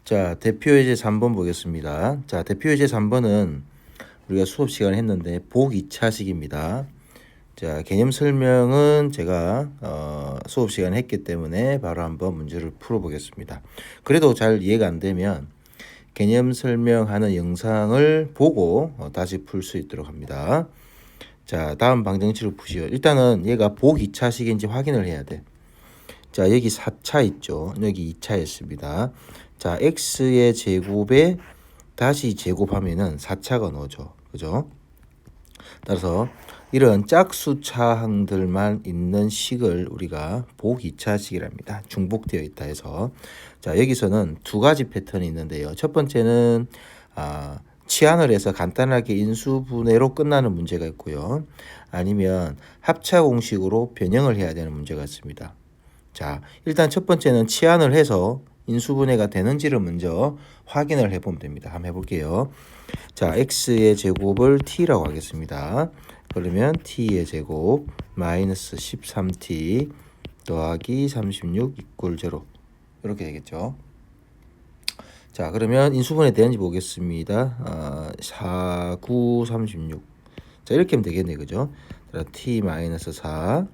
자, 대표 예제 3번 보겠습니다. 자, 대표 예제 3번은 우리가 수업 시간에 했는데 복 2차식입니다. 자, 개념 설명은 제가 수업 시간에 했기 때문에 바로 한번 문제를 풀어보겠습니다. 그래도 잘 이해가 안 되면 개념 설명하는 영상을 보고 다시 풀 수 있도록 합니다. 자, 다음 방정식을 푸시오. 일단은 얘가 복 2차식인지 확인을 해야 돼. 자, 여기 4차 있죠. 여기 2차였습니다. 자, x의 제곱에 다시 제곱하면은 4차가 나오죠. 그죠? 따라서 이런 짝수차항들만 있는 식을 우리가 복 2차식이랍니다. 중복되어 있다 해서. 자, 여기서는 두 가지 패턴이 있는데요. 첫 번째는 치환을 해서 간단하게 인수분해로 끝나는 문제가 있고요. 아니면 합차 공식으로 변형을 해야 되는 문제가 있습니다. 자, 일단 첫 번째는 치환을 해서 인수분해가 되는지를 먼저 확인을 해보면 됩니다. 한번 해볼게요. 자, x의 제곱을 t라고 하겠습니다. 그러면 t의 제곱 마이너스 13t 더하기 36 이퀄 0 이렇게 되겠죠. 자, 그러면 인수분해 되는지 보겠습니다. 4, 9, 36. 자, 이렇게 하면 되겠네, 그죠? t 마이너스 4,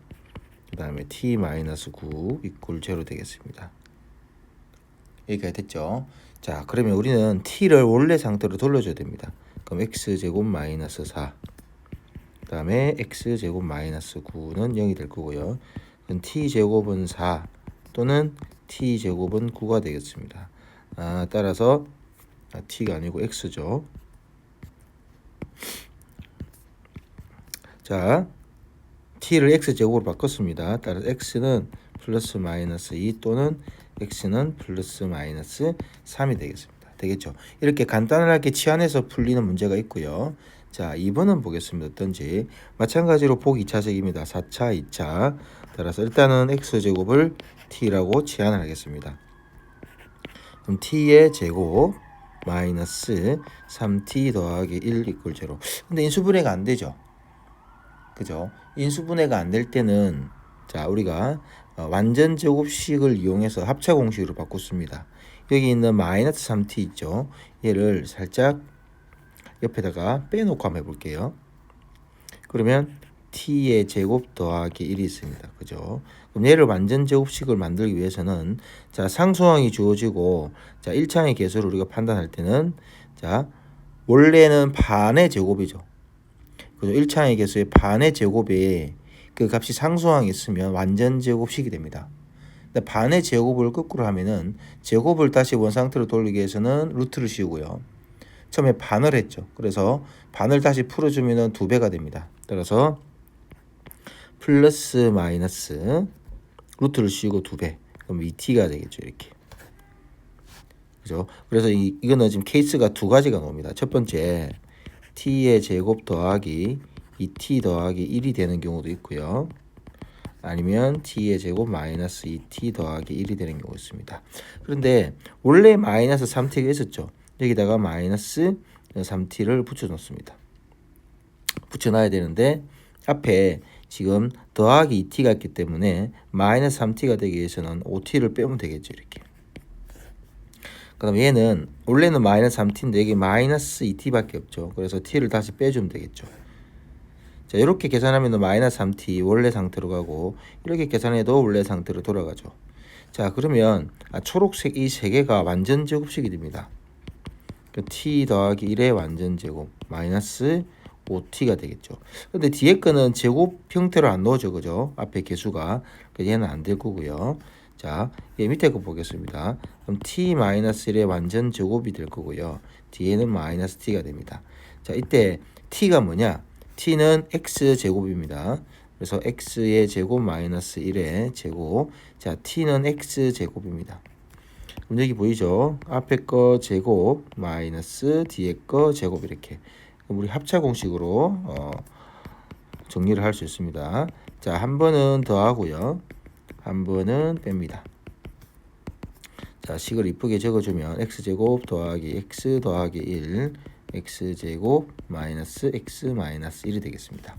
그 다음에 t 마이너스 9 이퀄 0 되겠습니다. 여기까지 됐죠? 자, 그러면 우리는 t를 원래 상태로 돌려줘야 됩니다. 그럼 x제곱 마이너스 4, 그 다음에 x제곱 마이너스 9는 0이 될 거고요. 그럼 t제곱은 4 또는 t제곱은 9가 되겠습니다. 따라서 t가 아니고 x죠. 자, t를 x제곱으로 바꿨습니다. 따라서 x는 플러스 마이너스 2 또는 x는 플러스 마이너스 3이 되겠습니다. 되겠죠? 이렇게 간단하게 치환해서 풀리는 문제가 있고요. 자, 2번은 보겠습니다. 어떤지. 마찬가지로 복 2차식입니다. 4차, 2차. 따라서 일단은 x제곱을 t라고 치환을 하겠습니다. 그럼 t의 제곱 마이너스 3t 더하기 1 이퀄 0. 근데 인수분해가 안 되죠. 그죠? 인수분해가 안 될 때는 자, 우리가 완전 제곱식을 이용해서 합차 공식으로 바꿨습니다. 여기 있는 마이너스 3t 있죠? 얘를 살짝 옆에다가 빼놓고 한번 해볼게요. 그러면 t의 제곱 더하기 1이 있습니다. 그죠? 그럼 얘를 완전 제곱식을 만들기 위해서는 자, 상수항이 주어지고 자, 1차의 개수를 우리가 판단할 때는 자, 원래는 반의 제곱이죠. 그죠? 1차의 개수의 반의 제곱에 그 값이 상수항이 있으면 완전 제곱식이 됩니다. 근데 반의 제곱을 거꾸로 하면은 제곱을 다시 원상태로 돌리기 위해서는 루트를 씌우고요. 처음에 반을 했죠. 그래서 반을 다시 풀어주면은 2배가 됩니다. 따라서 플러스 마이너스 루트를 씌우고 2배. 그럼 2t가 되겠죠. 이렇게. 그죠? 그래서 이거는 지금 케이스가 두 가지가 나옵니다. 첫 번째 t의 제곱 더하기 2t 더하기 1이 되는 경우도 있고요. 아니면 t의 제곱 마이너스 2t 더하기 1이 되는 경우가 있습니다. 그런데 원래 마이너스 3t가 있었죠. 여기다가 마이너스 3t를 붙여놓습니다. 붙여놔야 되는데 앞에 지금 더하기 2t가 있기 때문에 마이너스 3t가 되기 위해서는 5t를 빼면 되겠죠. 이렇게. 그 다음에 얘는 원래는 마이너스 3t인데 여기 마이너스 2t밖에 없죠. 그래서 t를 다시 빼주면 되겠죠. 자, 이렇게 계산하면 마이너스 3t 원래 상태로 가고 이렇게 계산해도 원래 상태로 돌아가죠. 자, 그러면 초록색 이 세 개가 완전 제곱식이 됩니다. t 더하기 1의 완전 제곱 마이너스 5t가 되겠죠. 근데 뒤에 거는 제곱 형태로 안 넣어져, 그죠? 앞에 개수가. 얘는 안 될 거고요. 자, 얘 밑에 거 보겠습니다. 그럼 t 마이너스 1의 완전 제곱이 될 거고요. 뒤에는 마이너스 t가 됩니다. 자, 이때 t가 뭐냐? t는 x 제곱입니다. 그래서 x의 제곱 마이너스 1의 제곱. 자, t는 x 제곱입니다. 그럼 여기 보이죠? 앞에 거 제곱 마이너스 뒤에 거 제곱 이렇게. 그럼 우리 합차 공식으로 정리를 할 수 있습니다. 자, 한 번은 더하고요. 한 번은 뺍니다. 자, 식을 이쁘게 적어주면 x제곱 더하기 x 더하기 1 x제곱 마이너스 x 마이너스 1이 되겠습니다.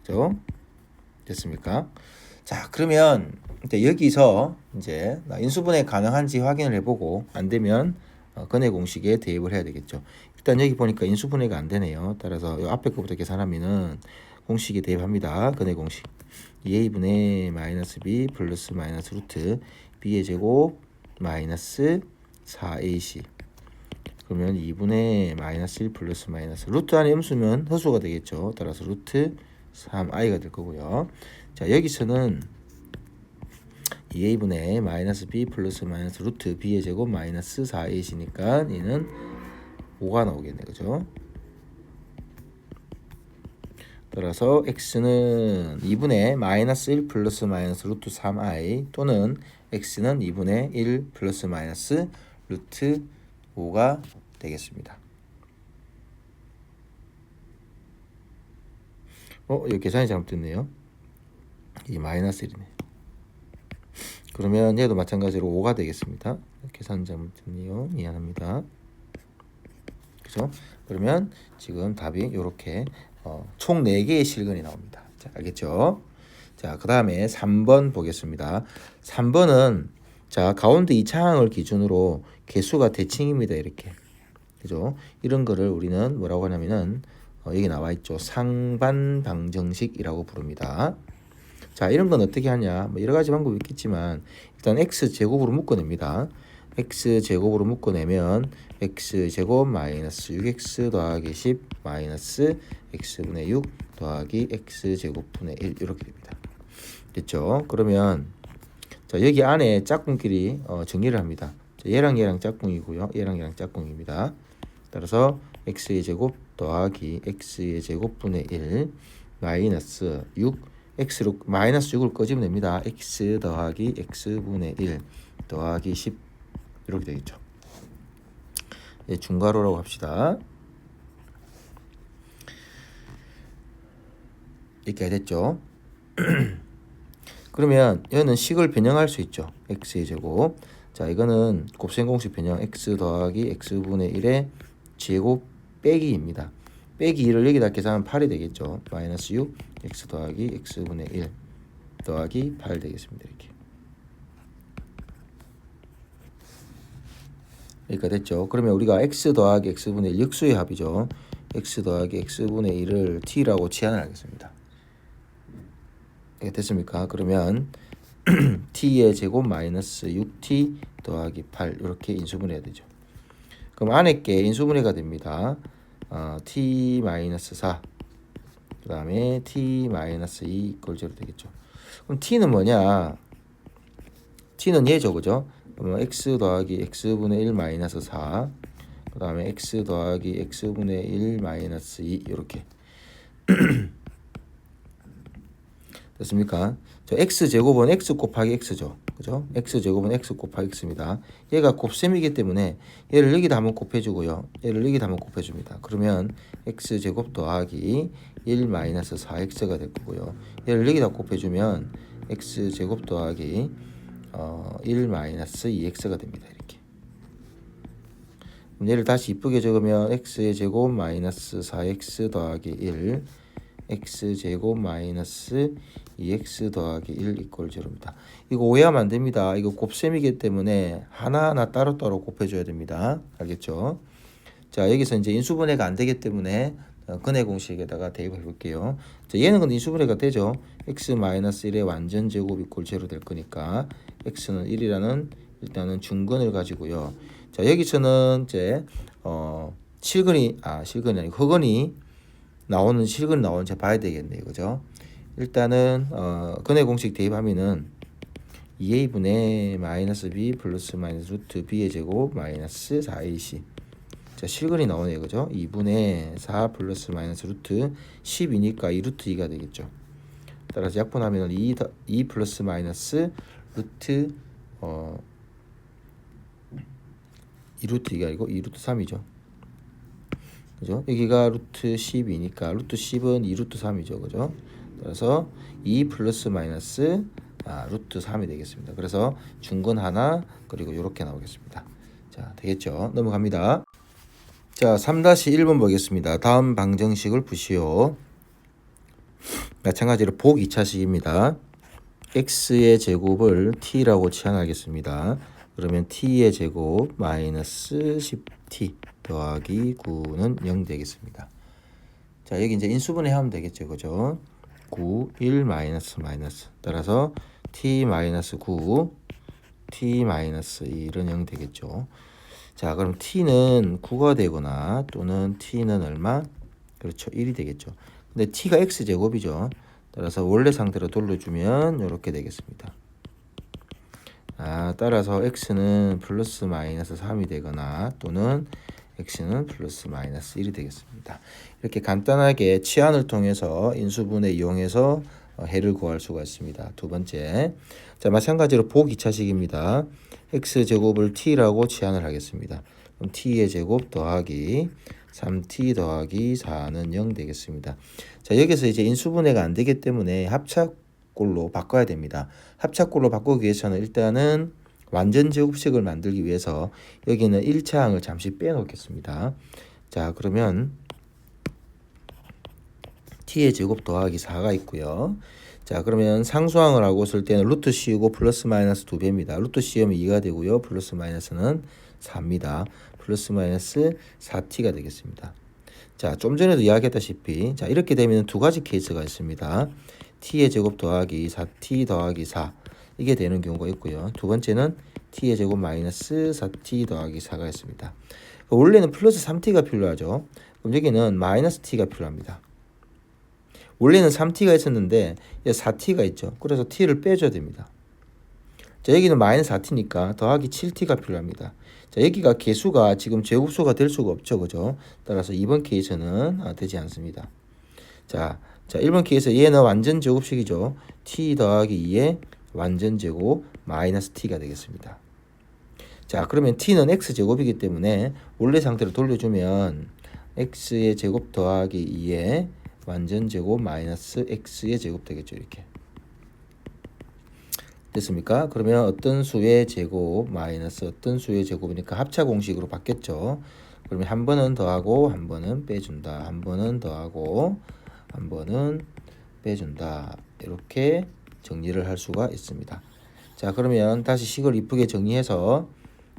그죠? 됐습니까? 자, 그러면 이제 여기서 이제 인수분해 가능한지 확인을 해보고 안 되면 근해 공식에 대입을 해야 되겠죠. 일단 여기 보니까 인수분해가 안 되네요. 따라서 이 앞에 거부터 계산하면은 공식에 대입합니다. 근해 공식 2a분의 마이너스 b 플러스 마이너스 루트 b의 제곱 마이너스 4ac 그러면 2분의 마이너스 1 플러스 마이너스 루트 안에 음수면 허수가 되겠죠. 따라서 루트 3i가 될 거고요. 자 여기서는 2a분의 마이너스 b 플러스 마이너스 루트 b의 제곱 마이너스 4ac니까 얘는 5가 나오겠네. 그죠? 따라서 x는 2분의 마이너스 1 플러스 마이너스 루트 3i 또는 x는 2분의 1 플러스 마이너스 루트 5가 되겠습니다. 여기 계산이 잘못됐네요. 이 마이너스 1이네. 그러면 얘도 마찬가지로 5가 되겠습니다. 계산 잘못됐네요. 미안합니다. 그죠? 그러면 지금 답이 이렇게 총 4개의 실근이 나옵니다. 자, 알겠죠? 자, 그 다음에 3번 보겠습니다. 3번은 자 가운데 이 차항을 기준으로 개수가 대칭입니다. 이렇게. 그죠? 이런 거를 우리는 뭐라고 하냐면은 여기 나와 있죠. 상반방정식이라고 부릅니다. 자, 이런 건 어떻게 하냐? 뭐 여러 가지 방법이 있겠지만 일단 x 제곱으로 묶어냅니다. x 제곱으로 묶어내면 x 제곱 마이너스 6x 더하기 10 마이너스 x분의 6 더하기 x 제곱분의 1 이렇게 됩니다. 됐죠? 그러면 자 여기 안에 짝꿍끼리 정리를 합니다. 자, 얘랑 얘랑 짝꿍이고요. 얘랑 얘랑 짝꿍입니다. 따라서 x의 제곱 더하기 x의 제곱분의 1 마이너스 6 x로 마이너스 6을 꺼지면 됩니다. x 더하기 x분의 1 더하기 10 이렇게 되겠죠. 예, 중괄호라고 합시다. 이렇게 됐죠. 그러면 얘는 식을 변형할 수 있죠. x의 제곱. 자, 이거는 곱셈 공식 변형 x 더하기 x분의 1의 제곱 빼기입니다. 빼기 2를 여기다 계산하면 8이 되겠죠. 마이너스 6 x 더하기 x분의 1 더하기 8 되겠습니다. 이렇게. 여기까지 됐죠. 그러면 우리가 x 더하기 x분의 1 역수의 합이죠. x 더하기 x분의 1을 t라고 치환을 하겠습니다. 이렇게 됐습니까? 그러면 t의 제곱 마이너스 6t 더하기 8 이렇게 인수분해해야 되죠. 그럼 안에 게 인수분해가 됩니다. t 마이너스 4 그 다음에 t 마이너스 2 이꼴 0 되겠죠. 그럼 t는 뭐냐? t는 얘죠. 그죠? 그러면 x 더하기 x분의 1 마이너스 4 그 다음에 x 더하기 x분의 1 마이너스 2 이렇게 됐습니까? 저 x제곱은 x 곱하기 x죠. 그죠? x제곱은 x 곱하기 x입니다. 얘가 곱셈이기 때문에 얘를 여기다 한번 곱해주고요. 얘를 여기다 한번 곱해줍니다. 그러면 x제곱 더하기 1 마이너스 4x가 될 거고요. 얘를 여기다 곱해주면 x제곱 더하기 1 마이너스 2x가 됩니다. 이렇게. 얘를 다시 이쁘게 적으면 x의 제곱 마이너스 4x 더하기 1 x제곱 마이너스 2x 더하기 1 이꼴 0입니다. 이거 오해하면 안 됩니다. 이거 곱셈이기 때문에 하나하나 따로따로 곱해줘야 됩니다. 알겠죠? 자, 여기서 이제 인수분해가 안 되기 때문에 근해 공식에다가 대입해 볼게요. 자, 얘는 근데 인수분해가 되죠. x 마이너스 1의 완전 제곱 이꼴 0 될 거니까 x는 1이라는 일단은 중근을 가지고요. 자, 여기서는 이제 실근이 아니고 흑근이 나오는 실근 나오는지 봐야 되겠네요. 그죠? 일단은 근해 공식 대입하면은 2a분의 마이너스 b 플러스 마이너스 루트 b의 제곱 마이너스 4ac 자 실근이 나오네요. 그죠? 2분의 4 플러스 마이너스 루트 10이니까 2 루트 2가 되겠죠. 따라서 약분하면 2 플러스 마이너스 루트 2 루트 2가 아니고 2 루트 3이죠. 그죠? 여기가 루트 10이니까 루트 10은 2 루트 3이죠. 그죠? 따라서 2 플러스 마이너스 루트 3이 되겠습니다. 그래서 중근 하나 그리고 이렇게 나오겠습니다. 자, 되겠죠? 넘어갑니다. 자, 3-1번 보겠습니다. 다음 방정식을 푸시오. 마찬가지로 복 2차식입니다. x의 제곱을 t라고 치환하겠습니다. 그러면 t의 제곱 마이너스 10t 더하기 9는 0 되겠습니다. 자, 여기 이제 인수분해 하면 되겠죠. 그죠? 9, 1 마이너스 마이너스. 따라서 t 마이너스 9, t 마이너스 1은 0 되겠죠. 자, 그럼 t는 9가 되거나 또는 t는 얼마? 그렇죠. 1이 되겠죠. 근데 t가 x제곱이죠. 따라서 원래 상태로 돌려주면 이렇게 되겠습니다. 따라서 x는 플러스 마이너스 3이 되거나 또는 x는 플러스 마이너스 1이 되겠습니다. 이렇게 간단하게 치환을 통해서 인수분해 이용해서 해를 구할 수가 있습니다. 두 번째, 자 마찬가지로 보기 2차식입니다. x제곱을 t라고 치환을 하겠습니다. 그럼 t의 제곱 더하기 3t 더하기 4는 0 되겠습니다. 자, 여기서 이제 인수분해가 안 되기 때문에 합작꼴로 바꿔야 됩니다. 합작꼴로 바꾸기 위해서는 일단은 완전 제곱식을 만들기 위해서 여기는 1차항을 잠시 빼놓겠습니다. 자, 그러면 t의 제곱 더하기 4가 있고요. 자, 그러면 상수항을 하고 있을 때는 루트 씌우고 플러스 마이너스 2배입니다. 루트 씌우면 2가 되고요. 플러스 마이너스는 4입니다. 플러스 마이너스 4t가 되겠습니다. 자, 좀 전에도 이야기했다시피 자, 이렇게 되면 두 가지 케이스가 있습니다. t의 제곱 더하기 4t 더하기 4 이게 되는 경우가 있고요. 두 번째는 t의 제곱 마이너스 4t 더하기 4가 있습니다. 원래는 플러스 3t가 필요하죠. 그럼 여기는 마이너스 t가 필요합니다. 원래는 3t가 있었는데 4t가 있죠. 그래서 t를 빼줘야 됩니다. 자, 여기는 마이너스 4t니까 더하기 7t가 필요합니다. 자, 여기가 개수가 지금 제곱수가 될 수가 없죠. 그죠? 따라서 2번 케이스는 되지 않습니다. 자, 1번 케이스 얘는 완전 제곱식이죠. t 더하기 2의 완전 제곱 마이너스 t가 되겠습니다. 자, 그러면 t는 x제곱이기 때문에 원래 상태로 돌려주면 x의 제곱 더하기 2의 완전 제곱 마이너스 x의 제곱 되겠죠. 이렇게 됐습니까? 그러면 어떤 수의 제곱 마이너스 어떤 수의 제곱이니까 합차 공식으로 바뀌었죠. 그러면 한 번은 더하고 한 번은 빼준다. 한 번은 더하고 한 번은 빼준다. 이렇게 정리를 할 수가 있습니다. 자, 그러면 다시 식을 이쁘게 정리해서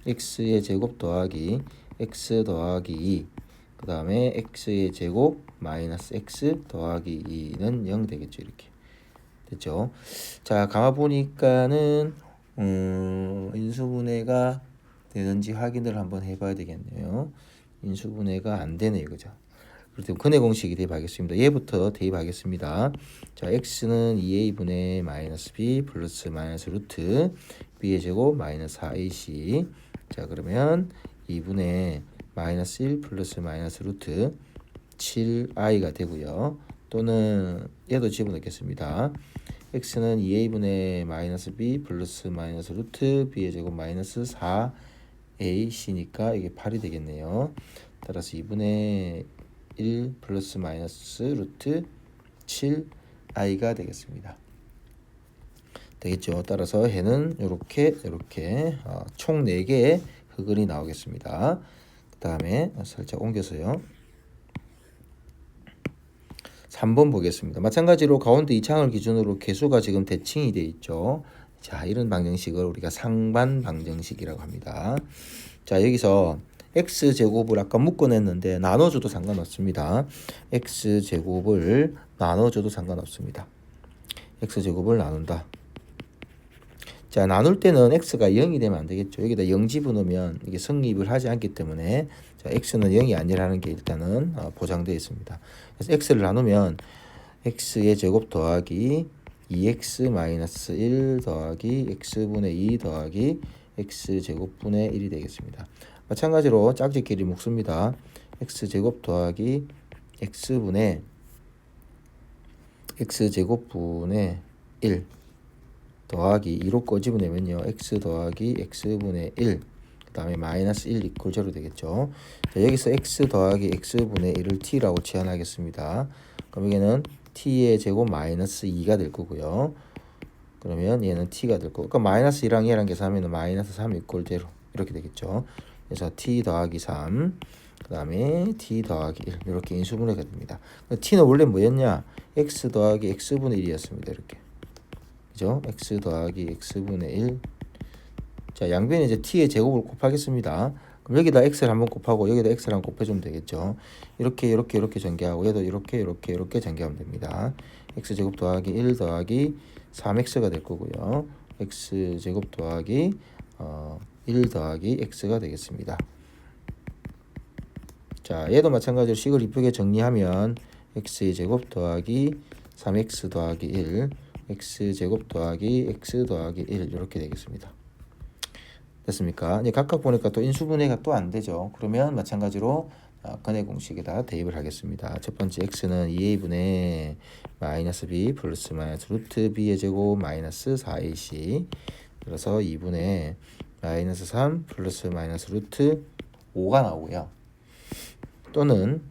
x의 제곱 더하기 x 더하기 2, 그 다음에 x의 제곱 마이너스 x 더하기 2는 0 되겠죠. 이렇게 됐죠. 자, 가만 보니까는 인수분해가 되는지 확인을 한번 해봐야 되겠네요. 인수분해가 안 되네요. 그죠? 그렇다면 근해 공식이 대입하겠습니다. 얘부터 대입하겠습니다. 자, x는 2a분의 마이너스 b 플러스 마이너스 루트 b의 제곱 마이너스 4ac. 자, 그러면 2분의 마이너스 1 플러스 마이너스 루트 7i가 되고요. 또는 얘도 집어넣겠습니다. x는 2a분의 마이너스 b 플러스 마이너스 루트 b의 제곱 마이너스 4ac니까 이게 8이 되겠네요. 따라서 2분의 1 플러스 마이너스 루트 7i가 되겠습니다. 되겠죠. 따라서 해는 이렇게 총 4개의 흑은이 나오겠습니다. 그 다음에 살짝 옮겨서요. 3번 보겠습니다. 마찬가지로 가운데 이 창을 기준으로 개수가 지금 대칭이 되어 있죠. 자, 이런 방정식을 우리가 상반 방정식이라고 합니다. 자, 여기서 x제곱을 아까 묶어냈는데 나눠줘도 상관없습니다. x제곱을 나눠줘도 상관없습니다. x제곱을 나눈다. 자, 나눌 때는 x가 0이 되면 안 되겠죠. 여기다 0 집어넣으면 이게 성립을 하지 않기 때문에 자, x는 0이 아니라는 게 일단은 보장되어 있습니다. 그래서 x를 나누면 x의 제곱 더하기 2x 마이너스 1 더하기 x분의 2 더하기 x제곱분의 1이 되겠습니다. 마찬가지로 짝짓끼리 묶습니다. x제곱 더하기 x분의 x제곱분의 1 더하기 2로 꺼집어내면요. x 더하기 x분의 1 그 다음에 마이너스 1 이퀄 0 되겠죠. 자, 여기서 x 더하기 x분의 1을 t라고 치환하겠습니다. 그럼 여기는 t의 제곱 마이너스 2가 될 거고요. 그러면 얘는 t가 될 거고, 그러니까 마이너스 2랑 얘랑 계산하면 마이너스 3 이퀄 0 이렇게 되겠죠. 그래서 t 더하기 3 그 다음에 t 더하기 1 이렇게 인수분해가 됩니다. t는 원래 뭐였냐? x 더하기 x분의 1이었습니다. 이렇게 그죠? x 더하기 x분의 1. 자, 양변에 이제 t의 제곱을 곱하겠습니다. 그럼 여기다 x를 한번 곱하고 여기다 x를 한번 곱해주면 되겠죠. 이렇게 전개하고 얘도 이렇게 전개하면 됩니다. x제곱 더하기 1 더하기 3x가 될 거고요. x제곱 더하기 1 더하기 x가 되겠습니다. 자, 얘도 마찬가지로 식을 이쁘게 정리하면 x의 제곱 더하기 3x 더하기 1 x제곱 더하기 x 더하기 1 이렇게 되겠습니다. 됐습니까? 이제 각각 보니까 또 인수분해가 또 안 되죠. 그러면 마찬가지로 근해 공식에다 대입을 하겠습니다. 첫 번째 x는 2a분의 마이너스 b 플러스 마이너스 루트 b의 제곱 마이너스 4ac 그래서 2분의 마이너스 3 플러스 마이너스 루트 5가 나오고요. 또는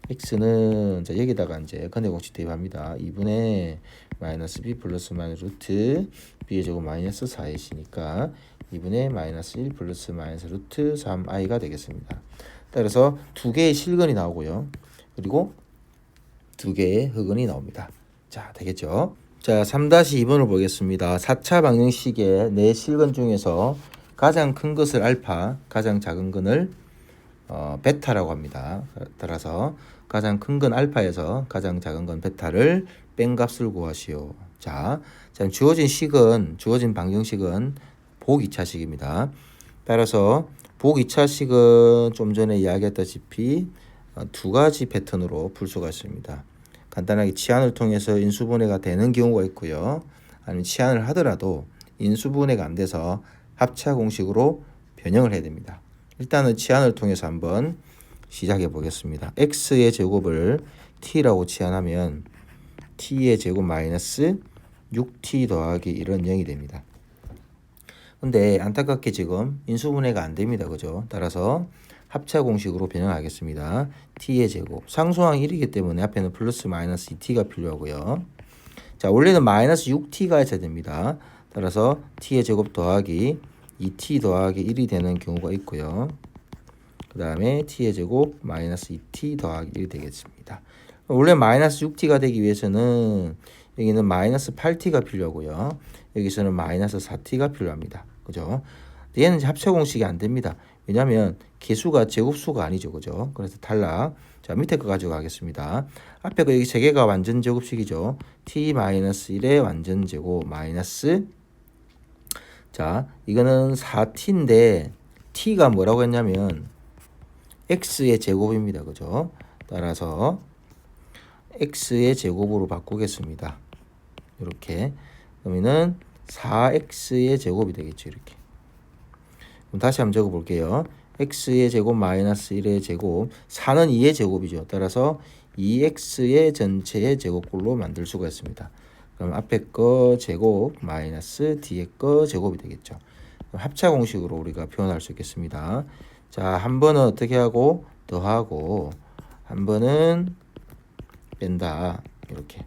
x는 자 여기다가 이제 근해 공식 대입합니다. 2분의 마이너스 b 플러스 마이너스 루트 b의 제곱 마이너스 4ac니까 2분의 마이너스 1 플러스 마이너스 루트 3i가 되겠습니다. 따라서 두 개의 실근이 나오고요. 그리고 두 개의 흑근이 나옵니다. 자, 되겠죠? 자, 3-2번을 보겠습니다. 4차 방정식의 네 실근 중에서 가장 큰 것을 알파, 가장 작은 근을 베타라고 합니다. 따라서 가장 큰 건 알파에서 가장 작은 건 베타를 뺀 값을 구하시오. 자, 주어진 방정식은 복 2차식입니다. 따라서 복 2차식은 좀 전에 이야기했다시피 두 가지 패턴으로 풀 수가 있습니다. 간단하게 치환을 통해서 인수분해가 되는 경우가 있고요. 아니면 치환을 하더라도 인수분해가 안 돼서 합차 공식으로 변형을 해야 됩니다. 일단은 치환을 통해서 한번 시작해 보겠습니다. x의 제곱을 t라고 치환하면 t의 제곱 마이너스 6t 더하기 1은 0이 됩니다. 근데 안타깝게 지금 인수분해가 안 됩니다. 그죠? 따라서 합차 공식으로 변형하겠습니다. t의 제곱. 상수항이 1이기 때문에 앞에는 플러스 마이너스 2t가 필요하고요. 자, 원래는 마이너스 6t가 있어야 됩니다. 따라서 t의 제곱 더하기 2t 더하기 1이 되는 경우가 있고요. 그 다음에 t의 제곱 마이너스 2t 더하기 1이 되겠습니다. 원래 마이너스 6t가 되기 위해서는 여기는 마이너스 8t가 필요하고요. 여기서는 마이너스 4t가 필요합니다. 그죠? 얘는 합차 공식이 안 됩니다. 왜냐하면 개수가 제곱수가 아니죠. 그죠? 그래서 탈락. 자, 밑에 거 가져가겠습니다. 앞에 거 여기 세 개가 완전 제곱식이죠. t-1의 완전 제곱 마이너스 자, 이거는 4t인데 t가 뭐라고 했냐면 x의 제곱입니다. 그죠? 따라서 x의 제곱으로 바꾸겠습니다. 이렇게. 그러면은 4x의 제곱이 되겠죠. 이렇게. 그럼 다시 한번 적어 볼게요. x의 제곱 마이너스 1의 제곱 4는 2의 제곱이죠. 따라서 2x의 전체의 제곱꼴로 만들 수가 있습니다. 그럼 앞에 거 제곱 마이너스 뒤에 거 제곱이 되겠죠. 합차 공식으로 우리가 표현할 수 있겠습니다. 자, 한 번은 어떻게 하고 더하고 한 번은 뺀다. 이렇게.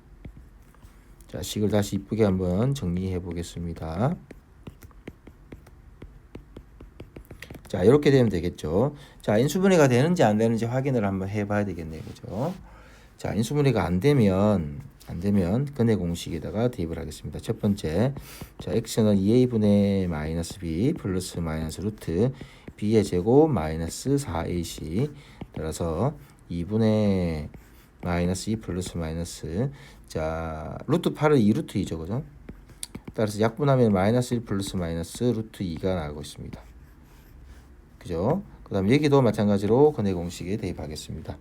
자, 식을 다시 이쁘게 한번 정리해 보겠습니다. 자, 이렇게 되면 되겠죠. 자, 인수분해가 되는지 안 되는지 확인을 한번 해봐야 되겠네요. 그죠? 자, 인수분해가 안 되면 근해 공식에다가 대입을 하겠습니다. 첫 번째, 자, x는 2a분의 마이너스 b 플러스 마이너스 루트 b의 제곱 마이너스 4ac 따라서 2분의 마이너스 2 플러스 마이너스 자, 루트 8은 2루트 2죠. 그죠? 따라서 약분하면 마이너스 1 플러스 마이너스 루트 2가 나오고 있습니다. 그죠? 그 다음 여기도 마찬가지로 근해 공식에 대입하겠습니다.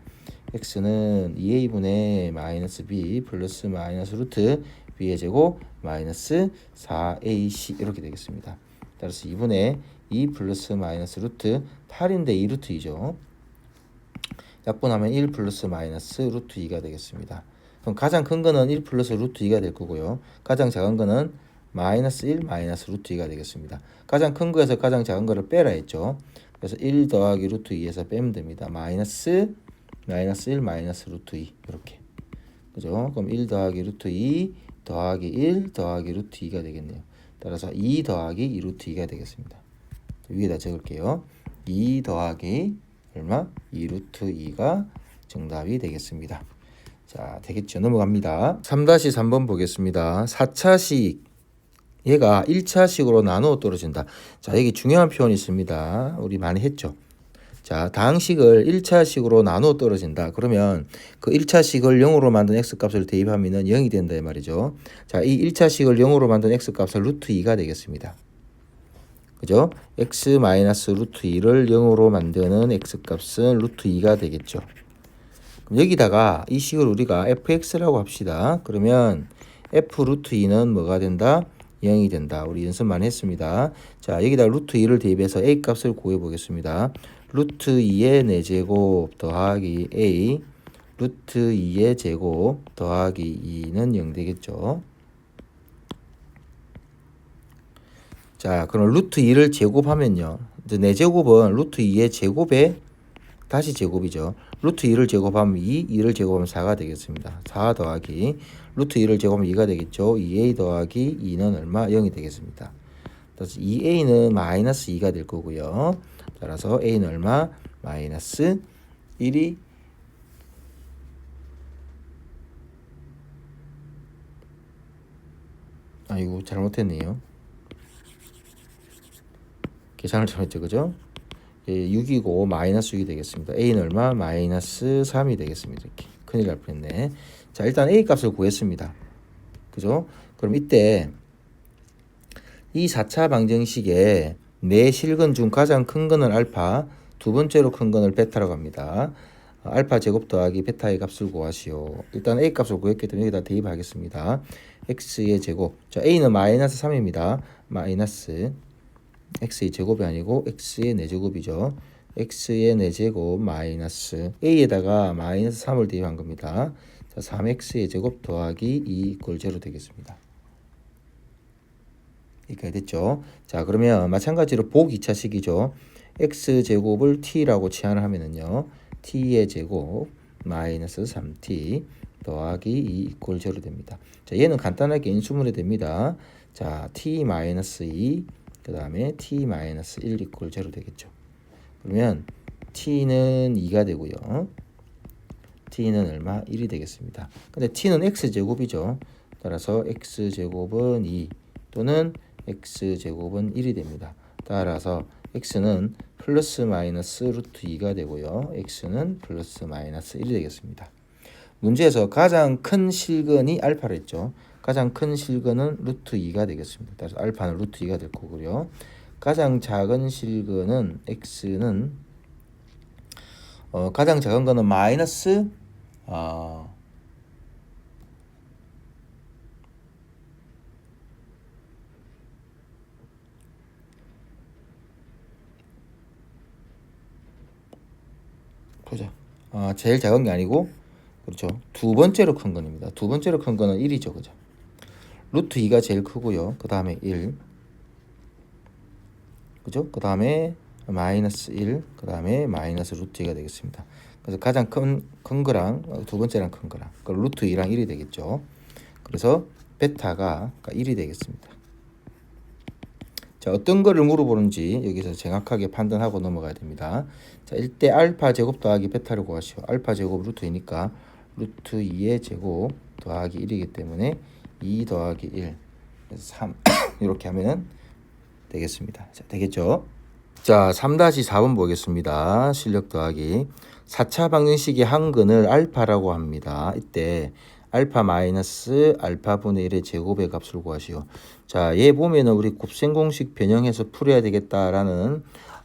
x는 2a분의 마이너스 b 플러스 마이너스 루트 b의 제곱 마이너스 4ac 이렇게 되겠습니다. 따라서 2분의 2 플러스 마이너스 루트 8인데 2루트 2죠. 약분하면 1 플러스 마이너스 루트 2가 되겠습니다. 그럼 가장 큰 거는 1 플러스 루트 2가 될 거고요. 가장 작은 거는 마이너스 1 마이너스 루트 2가 되겠습니다. 가장 큰 거에서 가장 작은 거를 빼라 했죠. 그래서 1 더하기 루트 2에서 빼면 됩니다. 마이너스 1 마이너스 루트 2 이렇게. 그죠? 그럼 1 더하기 루트 2 더하기 1 더하기 루트 2가 되겠네요. 따라서 2 더하기 2 루트 2가 되겠습니다. 위에다 적을게요. 2 더하기 얼마? 2 루트 2가 정답이 되겠습니다. 자, 되겠죠? 넘어갑니다. 3-3번 보겠습니다. 4차식 얘가 1차식으로 나누어 떨어진다. 자, 여기 중요한 표현이 있습니다. 우리 많이 했죠. 자, 다항식을 1차식으로 나누어 떨어진다. 그러면 그 1차식을 0으로 만든 x값을 대입하면 0이 된다 이 말이죠. 자, 이 1차식을 0으로 만든 x값은 루트 2가 되겠습니다. 그죠? x 마이너스 루트 2를 0으로 만드는 x값은 루트 2가 되겠죠. 그럼 여기다가 이 식을 우리가 fx라고 합시다. 그러면 f 루트 2는 뭐가 된다? 0이 된다. 우리 연습만 했습니다. 자, 여기다 루트 2를 대입해서 a 값을 구해 보겠습니다. 루트 2의 4제곱 더하기 a 루트 2의 제곱 더하기 2는 0 되겠죠. 자, 그럼 루트 2를 제곱하면요. 이제 4제곱은 루트 2의 제곱에 다시 제곱이죠. 루트 2를 제곱하면 2, 2를 제곱하면 4가 되겠습니다. 4 더하기 루트 2를 제곱하면 2가 되겠죠. 2a 더하기 2는 얼마? 0이 되겠습니다. 그래서 2a는 마이너스 2가 될 거고요. 따라서 a는 얼마? 마이너스 1이 아이고 잘못했네요. 계산을 잘못했죠. 그죠? 6이고 마이너스 6이 되겠습니다. a는 얼마? 마이너스 3이 되겠습니다. 이렇게 큰일 날 뻔했네. 자, 일단 a 값을 구했습니다. 그죠? 그럼 이때 이 4차 방정식에 네 실근 중 가장 큰 거는 알파, 두 번째로 큰 거는 베타라고 합니다. 알파 제곱 더하기 베타의 값을 구하시오. 일단 a 값을 구했기 때문에 여기다 대입하겠습니다. x의 제곱. 자, a는 마이너스 3입니다. 마이너스 x의 제곱이 아니고 x의 4제곱이죠. x의 4제곱 마이너스 a에다가 마이너스 3을 대입한 겁니다. 자, 3x의 제곱 더하기 2 이퀄 0 되겠습니다. 이렇게 됐죠. 자, 그러면 마찬가지로 복 2차식이죠. x제곱을 t라고 치환을 하면은요. t의 제곱 마이너스 3t 더하기 2 이퀄 0 됩니다. 자, 얘는 간단하게 인수분해 됩니다. 자, t 마이너스 2 그 다음에 t 마이너스 1 이퀄 0 되겠죠. 그러면 t는 2가 되고요. t는 얼마? 1이 되겠습니다. 근데 t는 x제곱이죠. 따라서 x제곱은 2 또는 x제곱은 1이 됩니다. 따라서 x는 플러스 마이너스 루트 2가 되고요. x는 플러스 마이너스 1이 되겠습니다. 문제에서 가장 큰 실근이 알파를 했죠. 가장 큰 실근은 루트 2가 되겠습니다. 따라서 알파는 루트 2가 될 거고요. 가장 작은 실근은 x는 가장 작은 거는 마이너스 보자. 제일 작은 게 아니고 그렇죠. 두 번째로 큰 거입니다. 두 번째로 큰 거는 1이죠. 그죠? 루트 2가 제일 크고요. 그 다음에 1. 그죠? 그 다음에 마이너스 1. 그 다음에 마이너스 루트 2가 되겠습니다. 그래서 가장 큰 거랑 두 번째랑 큰 거랑 그 루트 2랑 1이 되겠죠. 그래서 베타가 1이 되겠습니다. 자, 어떤 거를 물어보는지 여기서 정확하게 판단하고 넘어가야 됩니다. 자, 1대 알파 제곱 더하기 베타를 구하시오. 알파 제곱 루트 2니까 루트 2의 제곱 더하기 1이기 때문에 2 더하기 1 그래서 3 이렇게 하면 되겠습니다. 자, 되겠죠? 자, 3-4번 보겠습니다. 실력 더하기 4차 방정식의 한근을 알파라고 합니다. 이때 알파 마이너스 알파분의 1의 제곱의 값을 구하시오. 자, 얘 보면은 우리 곱셈 공식 변형해서 풀어야 되겠다라는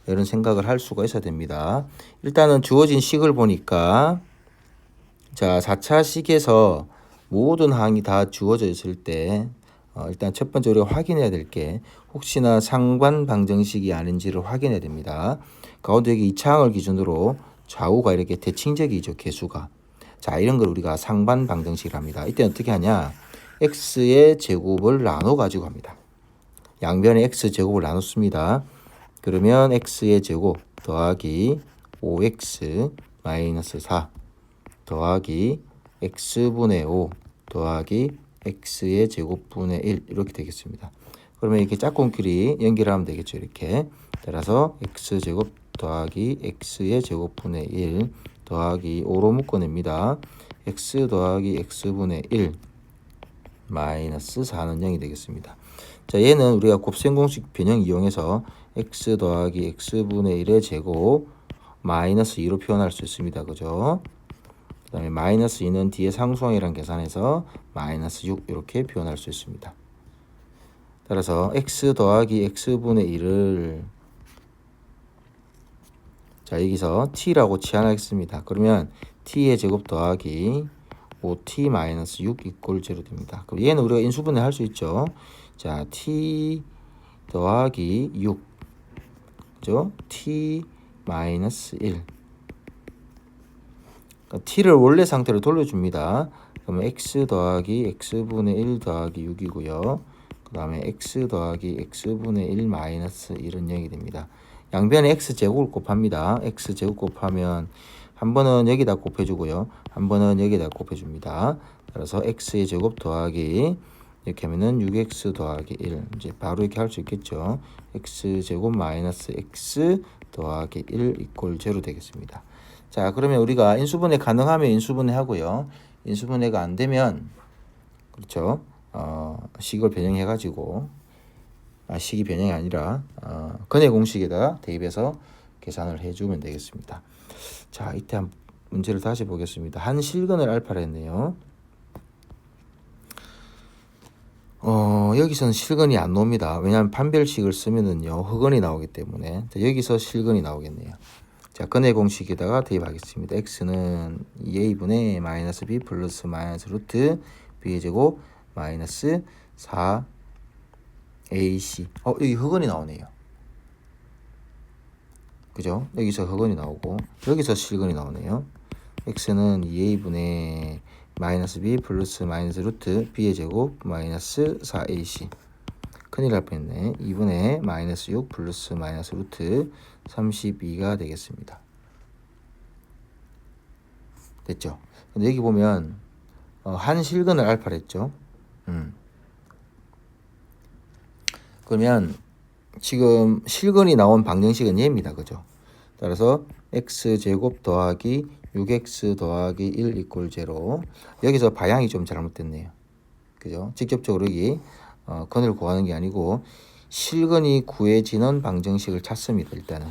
이런 생각을 할 수가 있어야 됩니다. 일단은 주어진 식을 보니까 자, 4차 식에서 모든 항이 다 주어져 있을 때 일단 첫 번째 우리가 확인해야 될 게 혹시나 상관 방정식이 아닌지를 확인해야 됩니다. 가운데 여기 2차항을 기준으로 좌우가 이렇게 대칭적이죠. 개수가. 자, 이런 걸 우리가 상반 방정식을 합니다. 이때 어떻게 하냐? x의 제곱을 나눠 가지고 합니다. 양변에 x 제곱을 나눴습니다. 그러면 x의 제곱 더하기 5x 마이너스 4 더하기 x분의 5 더하기 x의 제곱분의 1 이렇게 되겠습니다. 그러면 이렇게 짝꿍끼리 연결하면 되겠죠. 이렇게. 따라서 x제곱 더하기 x의 제곱분의 1 더하기 5로 묶어냅니다. x 더하기 x분의 1 마이너스 4는 0이 되겠습니다. 자, 얘는 우리가 곱셈 공식 변형 이용해서 x 더하기 x분의 1의 제곱 마이너스 2로 표현할 수 있습니다. 그죠? 그 다음에 마이너스 2는 뒤에 상수항이랑 계산해서 마이너스 6 이렇게 표현할 수 있습니다. 따라서 x 더하기 x분의 1을 자, 여기서 t라고 치환하겠습니다. 그러면 t의 제곱 더하기 5t-6 이꼴 0 됩니다. 그럼 얘는 우리가 인수분해 할 수 있죠. 자, t 더하기 6 그죠? t-1 그러니까 t를 원래 상태로 돌려줍니다. 그러면 x 더하기 x분의 1 더하기 6이고요. 그 다음에 x 더하기 x분의 1 마이너스 1은 0이 됩니다. 양변에 x제곱을 곱합니다. x제곱 곱하면 한 번은 여기다 곱해주고요. 한 번은 여기다 곱해줍니다. 따라서 x의 제곱 더하기 이렇게 하면은 6x 더하기 1 이제 바로 이렇게 할 수 있겠죠. x제곱 마이너스 x 더하기 1 이꼴 0 되겠습니다. 자, 그러면 우리가 인수분해 가능하면 인수분해 하고요. 인수분해가 안 되면 그렇죠. 식을 변형해 가지고 식이 변형이 아니라 근해 공식에다가 대입해서 계산을 해주면 되겠습니다. 자, 이때 한 문제를 다시 보겠습니다. 한 실근을 알파로 했네요. 여기서는 실근이 안 나옵니다. 왜냐하면 판별식을 쓰면은요 흑근이 나오기 때문에 여기서 실근이 나오겠네요. 자, 근해 공식에다가 대입하겠습니다. x는 2a분의 마이너스 b 플러스 마이너스 루트 b의 제곱 마이너스 4ac 여기 흑근이 나오네요. 그죠? 여기서 흑근이 나오고 여기서 실근이 나오네요. x는 2a분의 마이너스 b 플러스 마이너스 루트 b의 제곱 마이너스 4ac 큰일 날 뻔했네. 2분의 마이너스 6 플러스 마이너스 루트 32가 되겠습니다. 됐죠? 근데 여기 보면 한 실근을 알파를 했죠. 그러면 지금 실근이 나온 방정식은 얘입니다. 그죠? 따라서 x제곱 더하기 6x 더하기 1 이꼴 0 여기서 방향이 좀 잘못됐네요. 그죠? 직접적으로 여기 근을 구하는 게 아니고 실근이 구해지는 방정식을 찾습니다. 일단은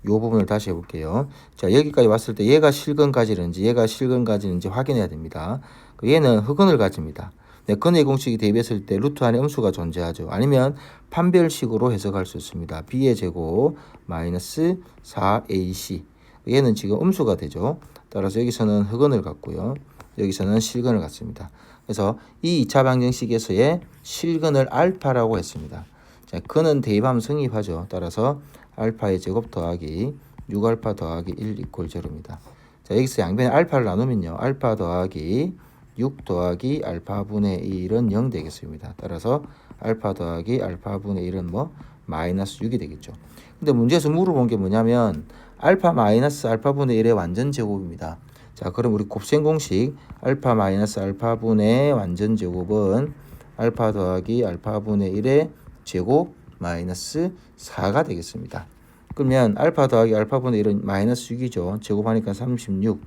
이 부분을 다시 해볼게요. 자, 여기까지 왔을 때 얘가 실근 가지는지 얘가 실근 가지는지 확인해야 됩니다. 얘는 흑근을 가집니다. 네, 근의 공식이 대입했을 때 루트 안에 음수가 존재하죠. 아니면 판별식으로 해석할 수 있습니다. b의 제곱 마이너스 4ac 얘는 지금 음수가 되죠. 따라서 여기서는 흑근을 갖고요. 여기서는 실근을 갖습니다. 그래서 이 2차 방정식에서의 실근을 알파라고 했습니다. 자, 근은 대입하면 성립하죠. 따라서 알파의 제곱 더하기 6알파 더하기 1 이꼴 0입니다. 자, 여기서 양변에 알파를 나누면요. 알파 더하기 6 더하기 알파분의 1은 0 되겠습니다. 따라서 알파 더하기 알파분의 1은 뭐? 마이너스 6이 되겠죠. 근데 문제에서 물어본 게 뭐냐면 알파 마이너스 알파분의 1의 완전 제곱입니다. 자, 그럼 우리 곱셈 공식 알파 마이너스 알파분의 완전 제곱은 알파 더하기 알파분의 1의 제곱 마이너스 4가 되겠습니다. 그러면 알파 더하기 알파분의 1은 마이너스 6이죠. 제곱하니까 36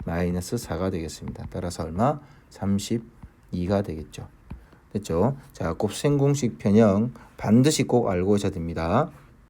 마이너스 4가 되겠습니다. 따라서 얼마? 32가 되겠죠. 됐죠? 자, 곱셈 공식 변형 반드시 꼭 알고 오셔야 됩니다.